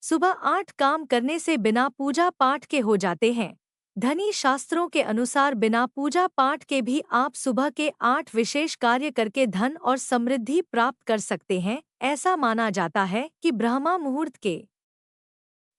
सुबह 8 काम करने से बिना पूजा पाठ के हो जाते हैं। धनी शास्त्रों के अनुसार बिना पूजा पाठ के भी आप सुबह के 8 विशेष कार्य करके धन और समृद्धि प्राप्त कर सकते हैं। ऐसा माना जाता है कि ब्रह्मा मुहूर्त के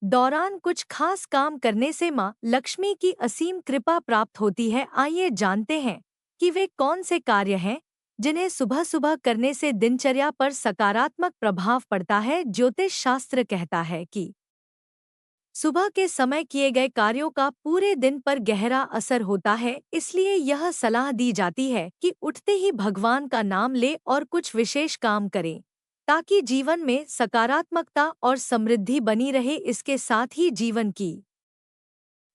दौरान कुछ खास काम करने से माँ लक्ष्मी की असीम कृपा प्राप्त होती है। आइए जानते हैं कि वे कौन से कार्य हैं जिन्हें सुबह सुबह करने से दिनचर्या पर सकारात्मक प्रभाव पड़ता है। ज्योतिष शास्त्र कहता है कि सुबह के समय किए गए कार्यों का पूरे दिन पर गहरा असर होता है, इसलिए यह सलाह दी जाती है कि उठते ही भगवान का नाम ले और कुछ विशेष काम करें ताकि जीवन में सकारात्मकता और समृद्धि बनी रहे। इसके साथ ही जीवन की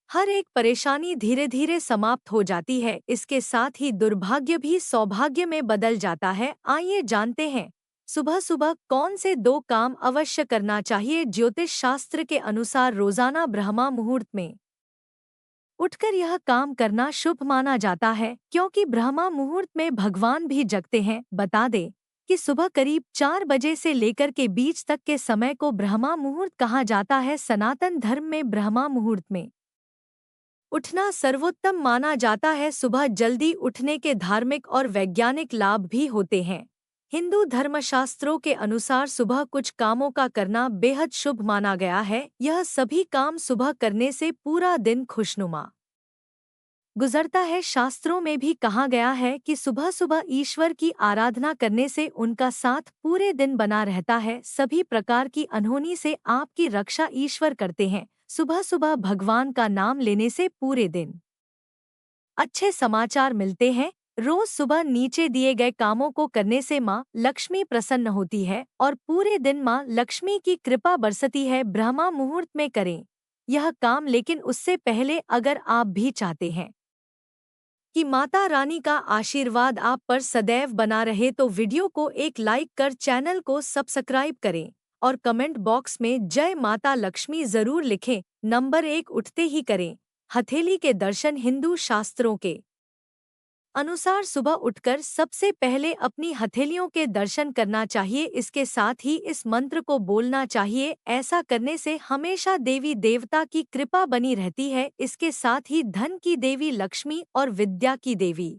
हर एक परेशानी धीरे धीरे समाप्त हो जाती है। इसके साथ ही दुर्भाग्य भी सौभाग्य में बदल जाता है। आइए जानते हैं सुबह सुबह कौन से 2 काम अवश्य करना चाहिए। ज्योतिष शास्त्र के अनुसार रोजाना ब्रह्मा मुहूर्त में उठकर यह काम करना शुभ माना जाता है, क्योंकि ब्रह्मा मुहूर्त में भगवान भी जगते हैं। बता दें कि सुबह करीब 4 बजे से लेकर के बीच तक के समय को ब्रह्मा मुहूर्त कहा जाता है। सनातन धर्म में ब्रह्मा मुहूर्त में उठना सर्वोत्तम माना जाता है। सुबह जल्दी उठने के धार्मिक और वैज्ञानिक लाभ भी होते हैं। हिंदू धर्मशास्त्रों के अनुसार सुबह कुछ कामों का करना बेहद शुभ माना गया है। यह सभी काम सुबह करने से पूरा दिन खुशनुमा गुजरता है। शास्त्रों में भी कहा गया है कि सुबह सुबह ईश्वर की आराधना करने से उनका साथ पूरे दिन बना रहता है। सभी प्रकार की अनहोनी से आपकी रक्षा ईश्वर करते हैं। सुबह सुबह भगवान का नाम लेने से पूरे दिन अच्छे समाचार मिलते हैं। रोज सुबह नीचे दिए गए कामों को करने से माँ लक्ष्मी प्रसन्न होती है और पूरे दिन माँ लक्ष्मी की कृपा बरसती है। ब्रह्मा मुहूर्त में करें यह काम, लेकिन उससे पहले अगर आप भी चाहते हैं कि माता रानी का आशीर्वाद आप पर सदैव बना रहे तो वीडियो को एक लाइक कर चैनल को सब्सक्राइब करें और कमेंट बॉक्स में जय माता लक्ष्मी जरूर लिखें। नंबर 1, उठते ही करें हथेली के दर्शन। हिंदू शास्त्रों के अनुसार सुबह उठकर सबसे पहले अपनी हथेलियों के दर्शन करना चाहिए। इसके साथ ही इस मंत्र को बोलना चाहिए। ऐसा करने से हमेशा देवी देवता की कृपा बनी रहती है। इसके साथ ही धन की देवी लक्ष्मी और विद्या की देवी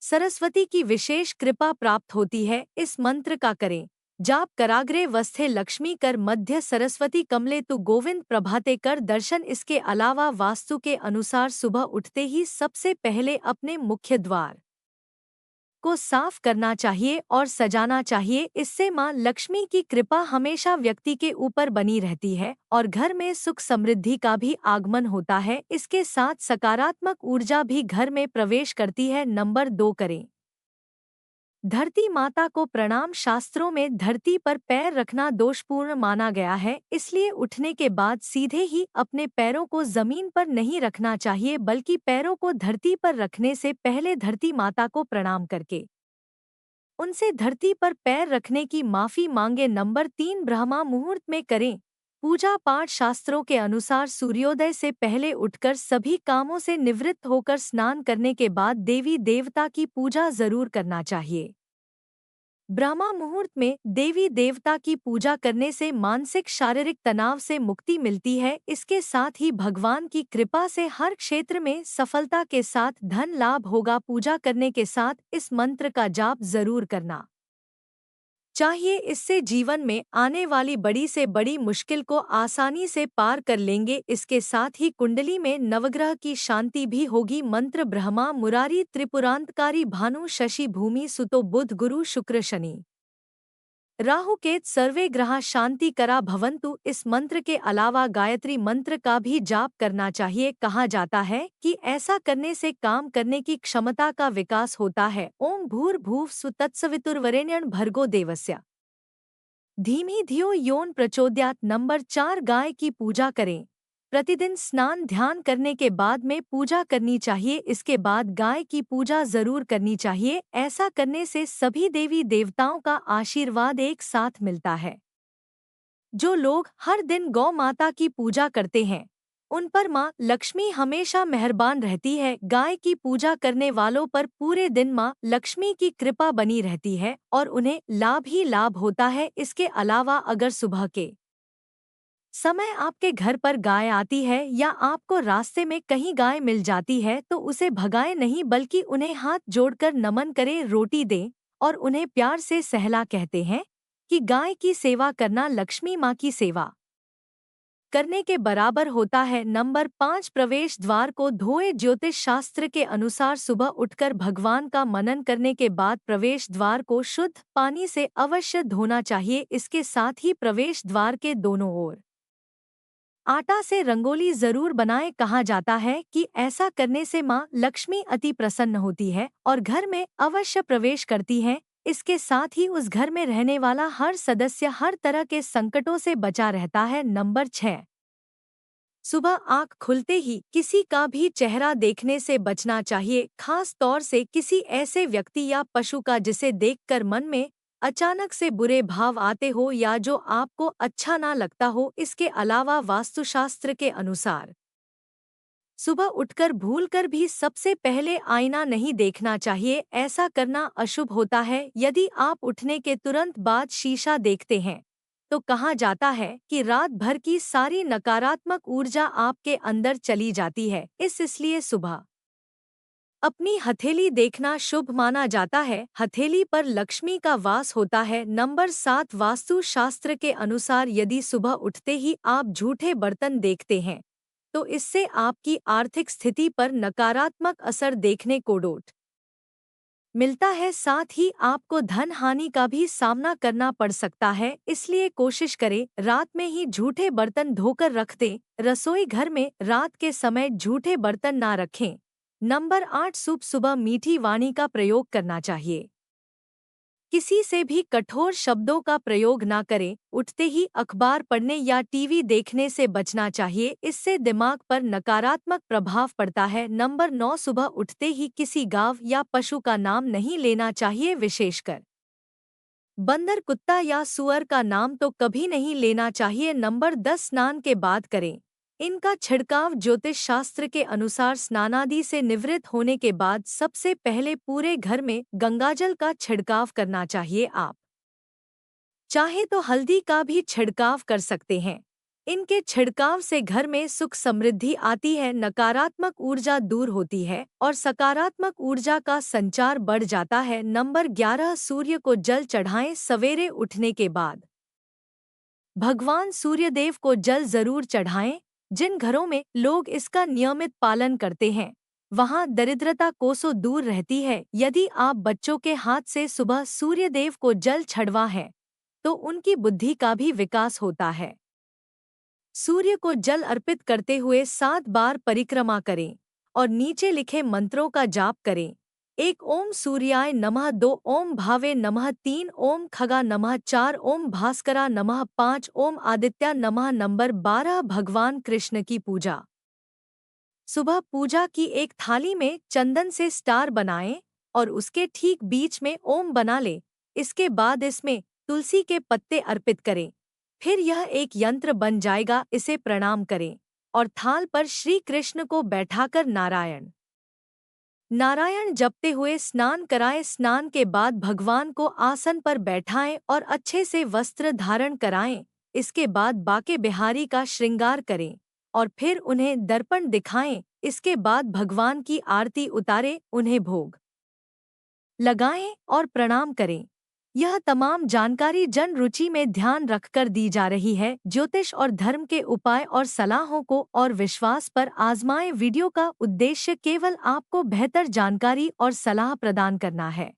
सरस्वती की विशेष कृपा प्राप्त होती है। इस मंत्र का करें जाप कराग्रे वस्थे लक्ष्मी कर मध्य सरस्वती कमले तु गोविंद प्रभाते कर दर्शन। इसके अलावा वास्तु के अनुसार सुबह उठते ही सबसे पहले अपने मुख्य द्वार को साफ करना चाहिए और सजाना चाहिए। इससे मां लक्ष्मी की कृपा हमेशा व्यक्ति के ऊपर बनी रहती है और घर में सुख समृद्धि का भी आगमन होता है। इसके साथ सकारात्मक ऊर्जा भी घर में प्रवेश करती है। नंबर 2, करें धरती माता को प्रणाम। शास्त्रों में धरती पर पैर रखना दोषपूर्ण माना गया है, इसलिए उठने के बाद सीधे ही अपने पैरों को जमीन पर नहीं रखना चाहिए, बल्कि पैरों को धरती पर रखने से पहले धरती माता को प्रणाम करके उनसे धरती पर पैर रखने की माफी मांगे। नंबर 3, ब्रह्मा मुहूर्त में करें पूजा पाठ। शास्त्रों के अनुसार सूर्योदय से पहले उठकर सभी कामों से निवृत्त होकर स्नान करने के बाद देवी देवता की पूजा जरूर करना चाहिए। ब्रह्मा मुहूर्त में देवी देवता की पूजा करने से मानसिक शारीरिक तनाव से मुक्ति मिलती है। इसके साथ ही भगवान की कृपा से हर क्षेत्र में सफलता के साथ धन लाभ होगा। पूजा करने के साथ इस मंत्र का जाप जरूर करना चाहिए। इससे जीवन में आने वाली बड़ी से बड़ी मुश्किल को आसानी से पार कर लेंगे। इसके साथ ही कुंडली में नवग्रह की शांति भी होगी। मंत्र ब्रह्मा मुरारी त्रिपुरांतकारी भानु शशि भूमि सुतो बुध गुरु शुक्र शनि राहु केत सर्वे ग्रह शांति करा भवन्तु। इस मंत्र के अलावा गायत्री मंत्र का भी जाप करना चाहिए। कहा जाता है कि ऐसा करने से काम करने की क्षमता का विकास होता है। ओम भूर्भुवः स्वः तत्सवितुर्वरेण्यं भर्गो देवस्य धीमी धियो योन प्रचोदयात्। नंबर 4, गाय की पूजा करें। प्रतिदिन स्नान ध्यान करने के बाद में पूजा करनी चाहिए। इसके बाद गाय की पूजा जरूर करनी चाहिए। ऐसा करने से सभी देवी देवताओं का आशीर्वाद एक साथ मिलता है। जो लोग हर दिन गौ माता की पूजा करते हैं उन पर माँ लक्ष्मी हमेशा मेहरबान रहती है। गाय की पूजा करने वालों पर पूरे दिन माँ लक्ष्मी की कृपा बनी रहती है और उन्हें लाभ ही लाभ होता है। इसके अलावा अगर सुबह के समय आपके घर पर गाय आती है या आपको रास्ते में कहीं गाय मिल जाती है तो उसे भगाए नहीं बल्कि उन्हें हाथ जोड़कर नमन करें, रोटी दें और उन्हें प्यार से सहला। कहते हैं कि गाय की सेवा करना लक्ष्मी माँ की सेवा करने के बराबर होता है। नंबर 5, प्रवेश द्वार को धोए। ज्योतिष शास्त्र के अनुसार सुबह उठकर भगवान का मनन करने के बाद प्रवेश द्वार को शुद्ध पानी से अवश्य धोना चाहिए। इसके साथ ही प्रवेश द्वार के दोनों ओर आटा से रंगोली जरूर बनाएं। कहा जाता है कि ऐसा करने से माँ लक्ष्मी अति प्रसन्न होती है और घर में अवश्य प्रवेश करती है। इसके साथ ही उस घर में रहने वाला हर सदस्य हर तरह के संकटों से बचा रहता है। नंबर 6, सुबह आँख खुलते ही किसी का भी चेहरा देखने से बचना चाहिए, खास तौर से किसी ऐसे व्यक्ति या पशु का जिसे देखकर मन में अचानक से बुरे भाव आते हो या जो आपको अच्छा ना लगता हो। इसके अलावा वास्तुशास्त्र के अनुसार सुबह उठकर भूलकर भी सबसे पहले आईना नहीं देखना चाहिए। ऐसा करना अशुभ होता है। यदि आप उठने के तुरंत बाद शीशा देखते हैं तो कहा जाता है कि रात भर की सारी नकारात्मक ऊर्जा आपके अंदर चली जाती है। इसलिए सुबह अपनी हथेली देखना शुभ माना जाता है। हथेली पर लक्ष्मी का वास होता है। नंबर 7, वास्तु शास्त्र के अनुसार यदि सुबह उठते ही आप झूठे बर्तन देखते हैं तो इससे आपकी आर्थिक स्थिति पर नकारात्मक असर देखने को डोट मिलता है। साथ ही आपको धन हानि का भी सामना करना पड़ सकता है। इसलिए कोशिश करें रात में ही झूठे बर्तन धोकर रख दें। रसोई घर में रात के समय झूठे बर्तन ना रखें। नंबर 8, सुबह मीठी वाणी का प्रयोग करना चाहिए। किसी से भी कठोर शब्दों का प्रयोग ना करें। उठते ही अखबार पढ़ने या टीवी देखने से बचना चाहिए। इससे दिमाग पर नकारात्मक प्रभाव पड़ता है। नंबर 9, सुबह उठते ही किसी गाय या पशु का नाम नहीं लेना चाहिए, विशेषकर बंदर, कुत्ता या सुअर का नाम तो कभी नहीं लेना चाहिए। नंबर 10, स्नान के बाद करें। इनका छिड़काव ज्योतिष शास्त्र के अनुसार स्नानादि से निवृत्त होने के बाद सबसे पहले पूरे घर में गंगाजल का छिड़काव करना चाहिए। आप चाहे तो हल्दी का भी छिड़काव कर सकते हैं। इनके छिड़काव से घर में सुख समृद्धि आती है, नकारात्मक ऊर्जा दूर होती है और सकारात्मक ऊर्जा का संचार बढ़ जाता है। नंबर 11, सूर्य को जल चढ़ाएं। सवेरे उठने के बाद भगवान सूर्यदेव को जल जरूर चढ़ाएं। जिन घरों में लोग इसका नियमित पालन करते हैं वहां दरिद्रता कोसों दूर रहती है। यदि आप बच्चों के हाथ से सुबह सूर्यदेव को जल चढ़वा है तो उनकी बुद्धि का भी विकास होता है। सूर्य को जल अर्पित करते हुए 7 बार परिक्रमा करें और नीचे लिखे मंत्रों का जाप करें। 1, ओम सूर्याय नमः। 2, ओम भावे नमः। 3, ओम खगा नमः। 4, ओम भास्करा नमः। 5, ओम आदित्य नमः। नंबर 12, भगवान कृष्ण की पूजा। सुबह पूजा की एक थाली में चंदन से स्टार बनाएं और उसके ठीक बीच में ओम बना लें। इसके बाद इसमें तुलसी के पत्ते अर्पित करें। फिर यह एक यंत्र बन जाएगा। इसे प्रणाम करें और थाल पर श्री कृष्ण को बैठाकर नारायण नारायण जपते हुए स्नान कराएं। स्नान के बाद भगवान को आसन पर बैठाएं और अच्छे से वस्त्र धारण कराएं। इसके बाद बाके बिहारी का श्रृंगार करें और फिर उन्हें दर्पण दिखाएं। इसके बाद भगवान की आरती उतारें, उन्हें भोग लगाएं और प्रणाम करें। यह तमाम जानकारी जन रुचि में ध्यान रखकर दी जा रही है। ज्योतिष और धर्म के उपाय और सलाहों को और विश्वास पर आजमाएं। वीडियो का उद्देश्य केवल आपको बेहतर जानकारी और सलाह प्रदान करना है।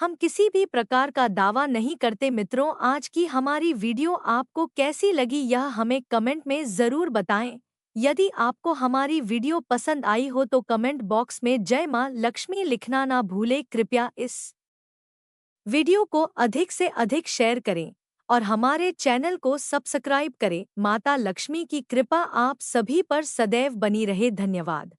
हम किसी भी प्रकार का दावा नहीं करते। मित्रों, आज की हमारी वीडियो आपको कैसी लगी यह हमें कमेंट में ज़रूर बताएं। यदि आपको हमारी वीडियो पसंद आई हो तो कमेंट बॉक्स में जय मां लक्ष्मी लिखना ना भूलें। कृपया इस वीडियो को अधिक से अधिक शेयर करें और हमारे चैनल को सब्सक्राइब करें। माता लक्ष्मी की कृपा आप सभी पर सदैव बनी रहे। धन्यवाद।